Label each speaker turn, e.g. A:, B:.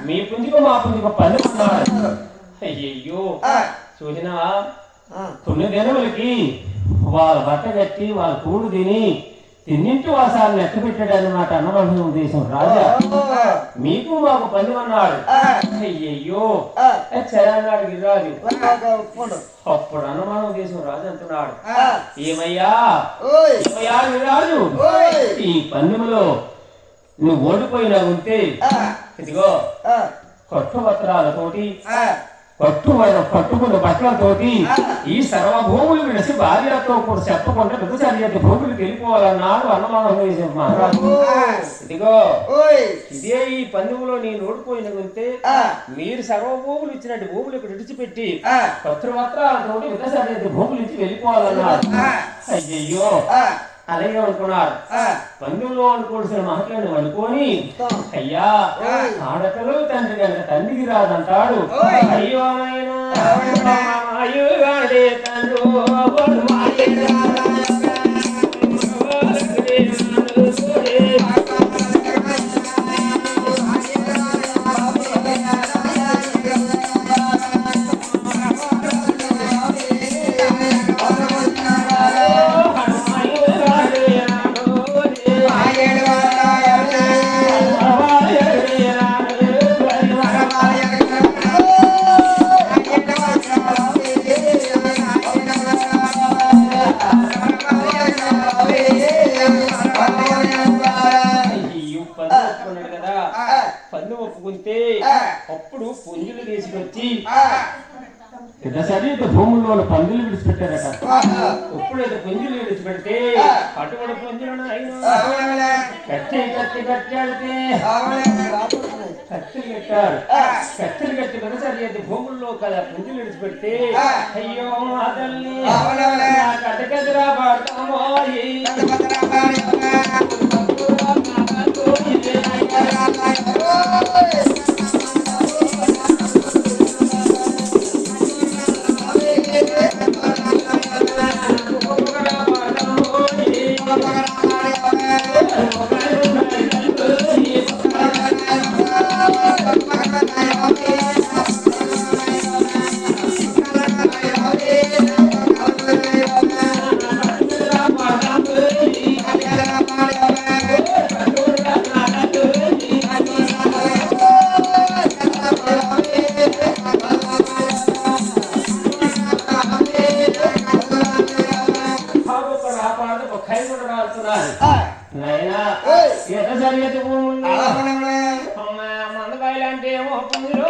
A: మీ పుంజుకు మా పుంజుకు పని ఉన్నాడు. అయ్యయ్యో చూసినా కొన్ని దినములకి వాళ్ళ బట్ట కట్టి వాళ్ళ కూడు తిన్నింటి వాసాలను లెక్క పెట్టాడు అనమాట అన్నమహం దేశం రాజా. మీకు మాకు పని అన్నాడు. అయ్యయ్యో చరన్నాడు గిరిరాజు. అప్పుడు అన్నమహం దేశం రాజు అంటున్నాడు, ఏమయ్యా గిరిరాజు, ఈ పందెములో నువ్వు ఓడిపోయినా ఉంటే ఇదిగో కట్టుపత్రాలతోటి కట్టుకున్న బట్టలతోటి ఈ సర్వభూములు విడిచి భార్యతో కూడా చెప్పకుండా ఋతుచర్యత భూములకు వెళ్ళిపోవాలన్నాడు అన్నమహం మహారాజు. ఇదిగో ఇదే ఈ పందెములో నేను ఓడిపోయిన ఉంటే మీరు సర్వభూములు ఇచ్చినట్టు భూములకు విడిచిపెట్టి పత్రపత్రాలతోటి ఋతుచర్యత భూములు ఇచ్చి వెళ్ళిపోవాలన్నాడు. అయ్యయ్యో అలాగే అనుకున్నారు. పందెంలో అనుకోవాల్సిన మాటలను అనుకొని అయ్యా ఆడకలు తండ్రి కనుక తండ్రికి రాదంటాడు. అయ్యో అయ్యోగాడే తండ్రి అప్పుడు పుంజులు తీసుకొచ్చి శరీర భూముల్లో పందులు విడిచిపెట్టారట. ఎప్పుడైతే పుంజులు విడిచిపెడితే అటువంటి పుంజులను కత్తి కట్టాడితే కత్తులు కట్టారు. కత్తులు కట్టి శరీర భూముల్లో కదా పుంజులు విడిచిపెడితే అయ్యో మా తల్లి కథకదరా పడతామో మందకాయలు అంటే ఏమో పుంజులు